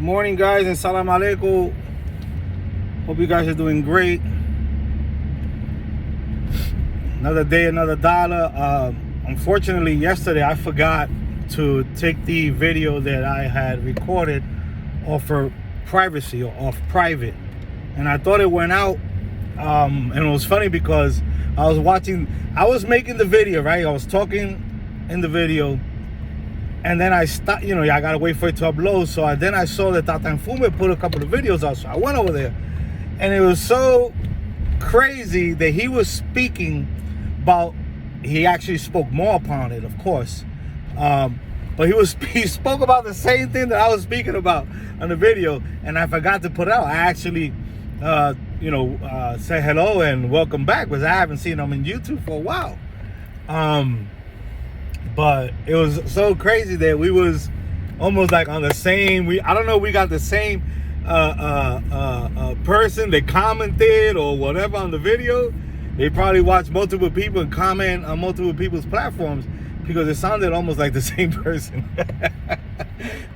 Good morning, guys, and salam alaikum. Hope you guys are doing great. Another day, another dollar. Unfortunately, yesterday I forgot to take the video that I had recorded off for privacy or off private, and I thought it went out. And it was funny because I was making the video, right? I was talking in the video, and then I stopped. I gotta wait for it to upload. So then I saw that Tata Fume put a couple of videos out, so I went over there, and it was so crazy that he was speaking about. He actually spoke more upon it, of course, but he spoke about the same thing that I was speaking about on the video, and I forgot to put it out. I actually, say hello and welcome back because I haven't seen him on YouTube for a while. But it was so crazy that we was almost like on the same. I don't know. We got the same person that commented or whatever on the video. They probably watch multiple people and comment on multiple people's platforms because it sounded almost like the same person.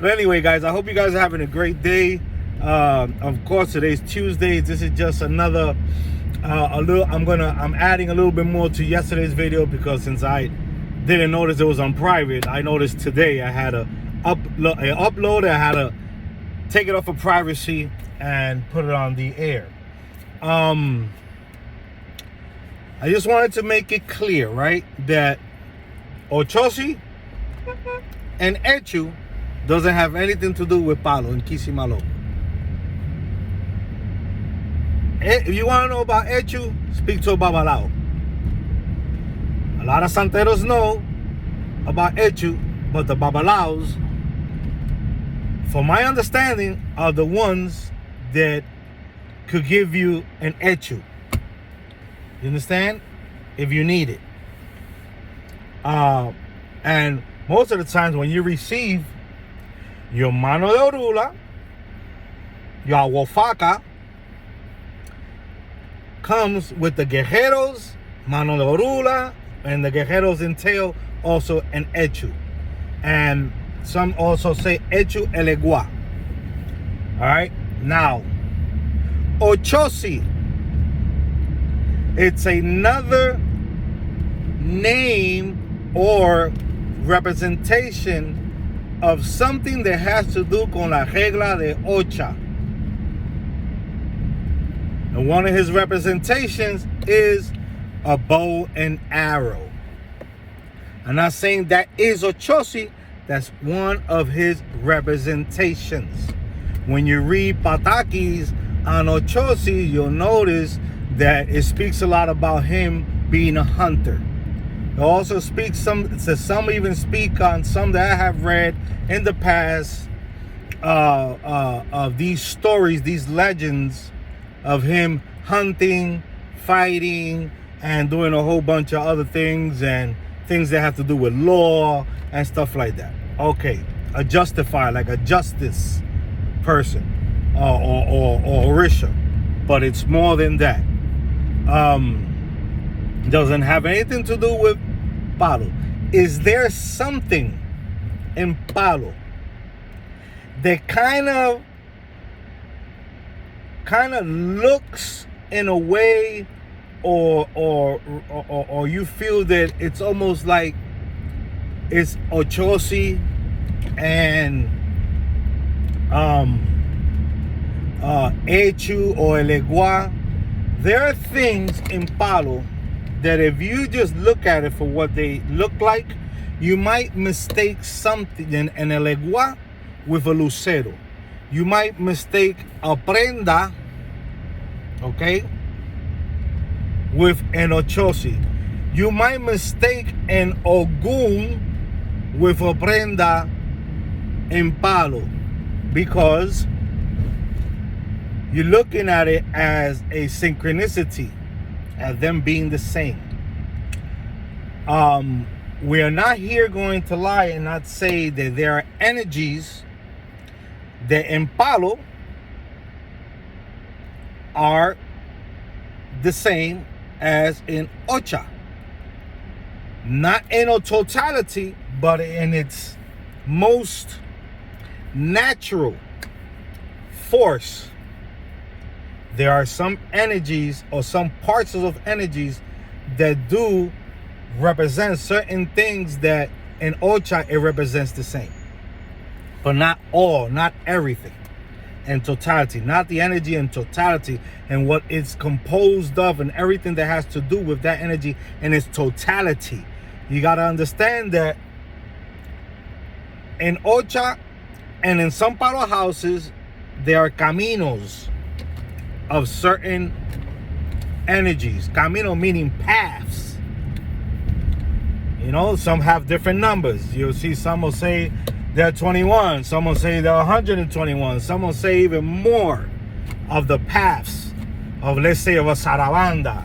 But anyway, guys, I hope you guys are having a great day. Of course, today's Tuesday. This is just another I'm adding a little bit more to yesterday's video because since I didn't notice it was on private, I noticed today I had to upload. I had to take it off of privacy and put it on the air. I just wanted to make it clear, right, that Ochosi and Echu doesn't have anything to do with Palo and Kisimalo. If you want to know about Echu, speak to a Babalao. A lot of Santeros know about Echu, but the Babalaos, from my understanding, are the ones that could give you an Echu. You understand? If you need it. And most of the times when you receive your mano de orula, your aguafaca, comes with the guerreros, mano de orula, and the guerreros entail also an echu. And some also say echu elegua. Alright? Now, Ochosi, it's another name or representation of something that has to do con la regla de ocha. And one of his representations is a bow and arrow. I'm not saying that is Ochosi, that's one of his representations. When you read Patakis on Ochosi, you'll notice that it speaks a lot about him being a hunter. It also speaks some even speak on some that I have read in the past of these stories, these legends of him hunting, fighting, and doing a whole bunch of other things and things that have to do with law and stuff like that. Okay, a justifier, like a justice person or Orisha, but it's more than that. Doesn't have anything to do with Palo. Is there something in Palo that kind of looks in a way or you feel that it's almost like it's Ochosi and Echu or Elegua? There are things in Palo that if you just look at it for what they look like, you might mistake something in Elegua with a lucero. You might mistake a prenda, okay, with an Ochosi. You might mistake an Ogun with a prenda in Palo because you're looking at it as a synchronicity, as them being the same. We are not here going to lie and not say that there are energies that in Palo are the same as in Ocha. Not in a totality, but in its most natural force, there are some energies or some parts of energies that do represent certain things that in Ocha it represents the same. But not all, not everything in totality, not the energy in totality and what it's composed of and everything that has to do with that energy in its totality. You got to understand that in Ocha and in some palo houses, there are caminos of certain energies. Camino meaning paths. You know, some have different numbers. You'll see some will say they're 21. Some will say they're 121. Some will say even more of the paths of, let's say, of a Sarabanda.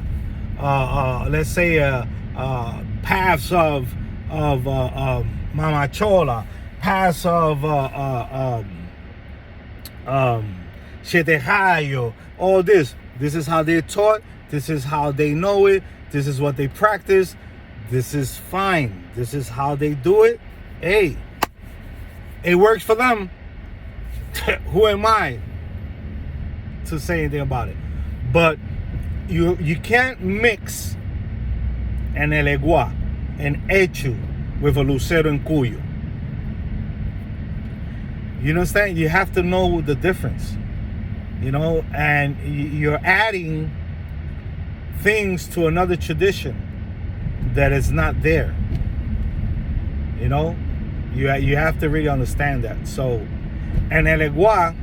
Let's say paths of Mamachola. Paths of Shetejayo. All this. This is how they're taught. This is how they know it. This is what they practice. This is fine. This is how they do it. Hey, it works for them. Who am I to say anything about it? But you can't mix an Elegua, an Echu, with a Lucero and Cuyo. You understand? You have to know the difference. You know, and you're adding things to another tradition that is not there. You know, you have to really understand that. So, an Elegua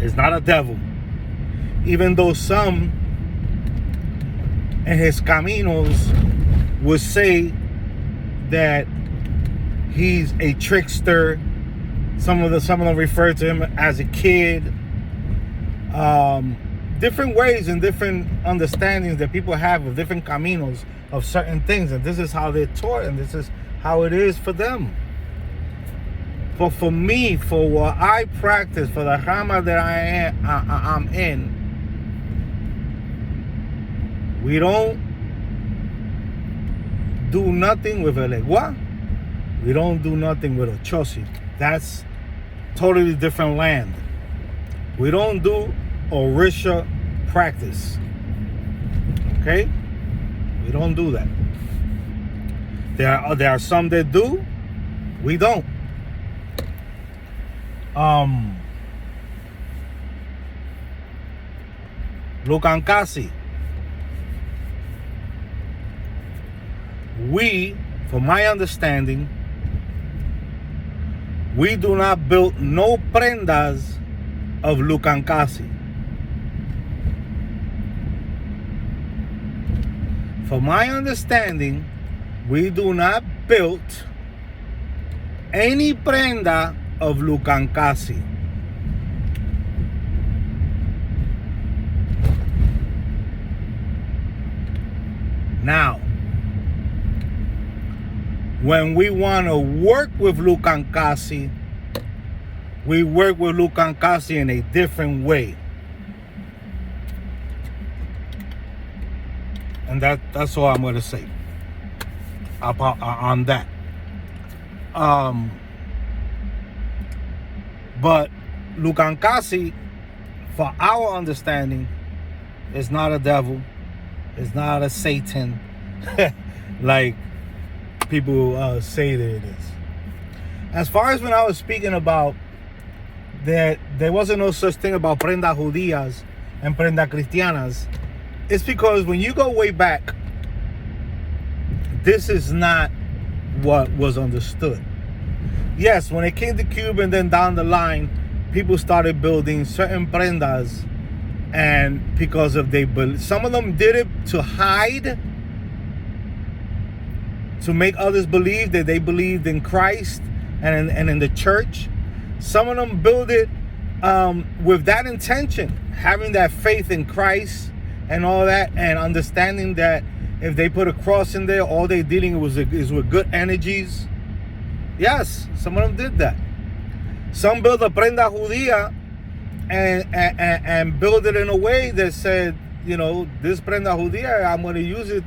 is not a devil, even though some in his caminos would say that he's a trickster. Some of them refer to him as a kid. Different ways and different understandings that people have of different caminos of certain things, and this is how they're taught, and this is how it is for them. But for me, for what I practice, for the Rama that I'm in, we don't do nothing with Elegua. We don't do nothing with Ochosi. That's totally different land. We don't do Orisha practice. Okay? We don't do that. There are some that do. We don't. Lucancasi. We, from my understanding, we do not build no prendas of Lucancasi. From my understanding, we do not build any prenda of Lucancasi. Now, when we want to work with Lucancasi, we work with Lucancasi in a different way. And that's all I'm going to say about on that. But Lucancasi, for our understanding, is not a devil. It's not a Satan, like people say that it is. As far as when I was speaking about that there wasn't no such thing about prenda judías and prenda cristianas, it's because when you go way back, this is not what was understood. Yes, when it came to Cuba and then down the line, people started building certain prendas, and because of some of them did it to hide, to make others believe that they believed in Christ and in the church. Some of them build it with that intention, having that faith in Christ and all that, and understanding that if they put a cross in there, all they're dealing is with good energies. Yes, some of them did that. Some built a prenda judía and build it in a way that said, you know, this prenda judía, I'm going to use it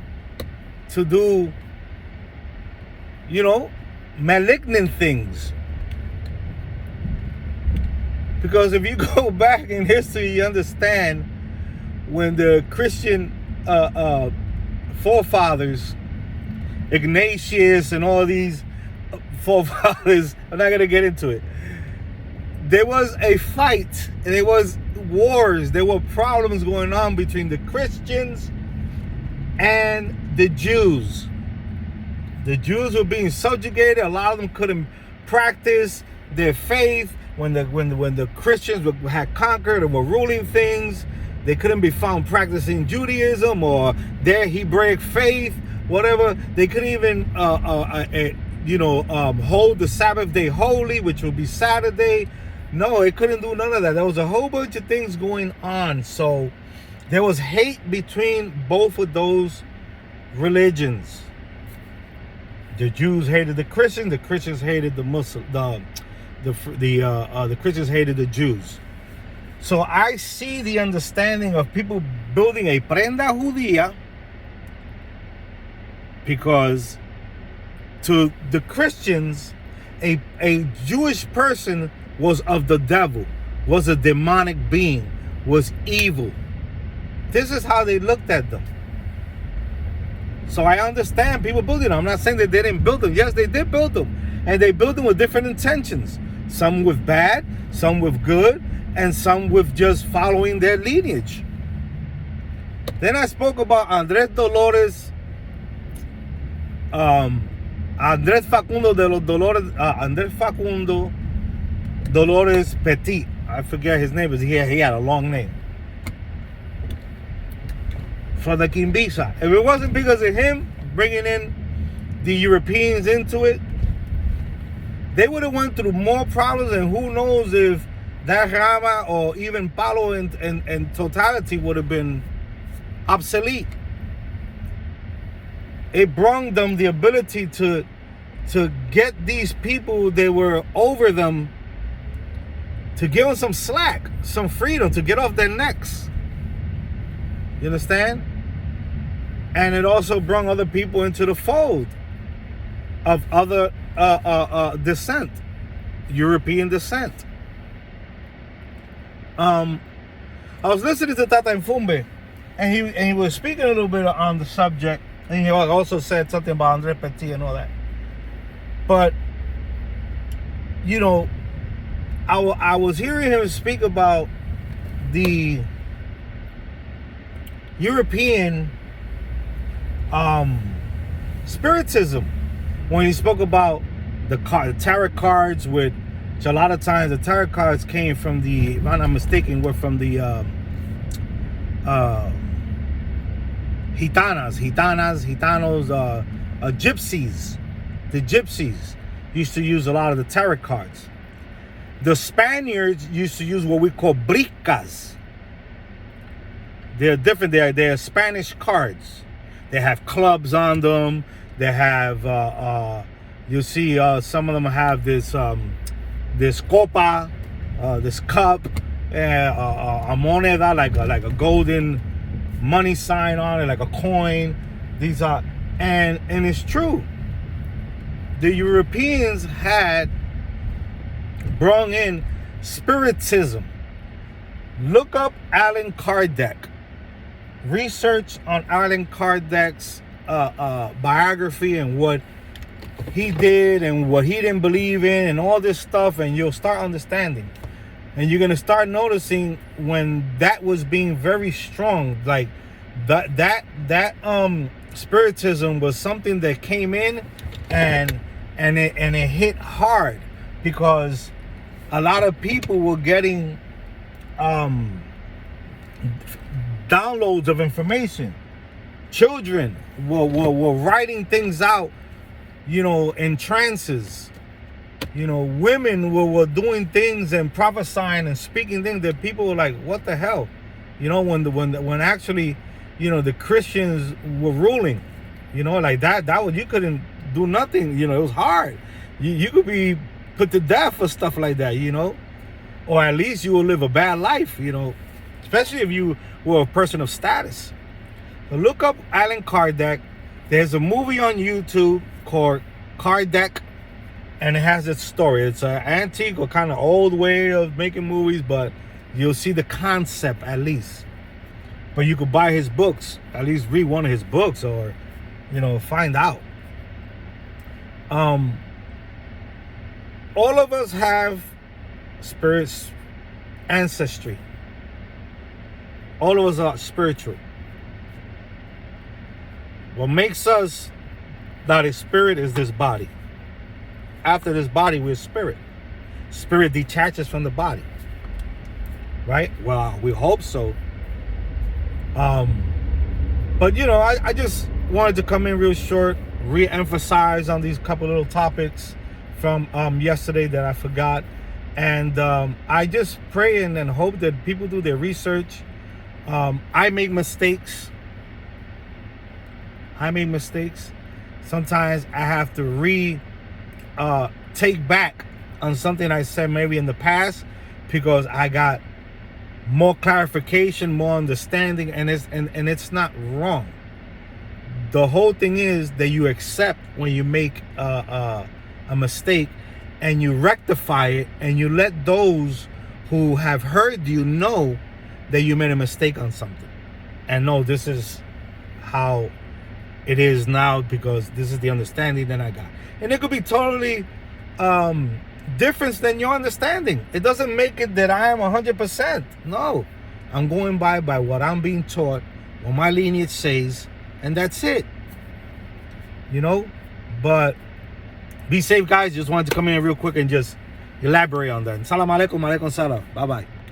to do, you know, malignant things. Because if you go back in history, you understand when the Christian forefathers, Ignatius and all these forefathers, I'm not going to get into it. There was a fight, and there was wars, there were problems going on between the Christians and the Jews. The Jews were being subjugated. A lot of them couldn't practice their faith. When the Christians had conquered and were ruling things, they couldn't be found practicing Judaism or their Hebraic faith, whatever. They couldn't even hold the Sabbath day holy, which would be Saturday. No, it couldn't do none of that. There was a whole bunch of things going on. So there was hate between both of those religions. The Jews hated the Christians hated the Muslims. The Christians hated the Jews. So I see the understanding of people building a prenda judía, because to the Christians, a Jewish person was of the devil, was a demonic being, was evil. This is how they looked at them. So I understand people building them. I'm not saying that they didn't build them. Yes, they did build them. And they built them with different intentions. Some with bad, some with good, and some with just following their lineage. Then I spoke about Andrés Dolores, Andrés Facundo Dolores Petit. I forget his name, but he had a long name. For the Quimbisa. If it wasn't because of him bringing in the Europeans into it, they would have went through more problems, and who knows if that Rama or even Palo in totality would have been obsolete. It brought them the ability to get these people that were over them, to give them some slack, some freedom, to get off their necks. You understand? And it also brought other people into the fold of other descent, European descent. I was listening to Tata Mfumbe, and he was speaking a little bit on the subject, and he also said something about André Petit and all that. But you know, I was hearing him speak about the European spiritism when he spoke about the tarot cards, which a lot of times the tarot cards came from the, if I'm not mistaken, were from the Gitanos, gypsies. The gypsies used to use a lot of the tarot cards. The Spaniards used to use what we call bricas. They're different. They're Spanish cards. They have clubs on them. They have, you see, some of them have this copa, this cup, a moneda, like a golden money sign on it, like a coin. These are, and it's true. The Europeans had brought in spiritism. Look up Allan Kardec. Research on Allan Kardec's biography and what he did and what he didn't believe in and all this stuff, and you'll start understanding. And you're gonna start noticing when that was being very strong, like that spiritism was something that came in and it hit hard, because a lot of people were getting downloads of information. Children were writing things out, you know, in trances. You know, women were doing things and prophesying and speaking things that people were like, what the hell? You know, when actually, you know, the Christians were ruling, you know, like that was, you couldn't do nothing. You know, it was hard. You could be put to death for stuff like that, you know, or at least you will live a bad life, you know, especially if you were a person of status. So look up Allan Kardec. There's a movie on YouTube called Kardec, and it has its story. It's an antique or kind of old way of making movies, but you'll see the concept at least. But you could buy his books, at least read one of his books, or find out. All of us have spirits, ancestry. All of us are spiritual. What makes us that is spirit is this body. After this body, we're spirit. Spirit detaches from the body. Right? Well, we hope so. But I just wanted to come in real short, re-emphasize on these couple little topics from yesterday that I forgot. And I just pray and hope that people do their research. I make mistakes. Sometimes I have to take back on something I said maybe in the past, because I got more clarification, more understanding, and it's not wrong. The whole thing is that you accept when you make a mistake, and you rectify it, and you let those who have heard you know that you made a mistake on something, and no, this is how it is now, because this is the understanding that I got. And it could be totally different than your understanding. It doesn't make it that I am 100%. No, I'm going by what I'm being taught, what my lineage says, and that's it. But be safe, guys. Just wanted to come in real quick and just elaborate on that. Salam alaikum, alaikum salam. Bye-bye.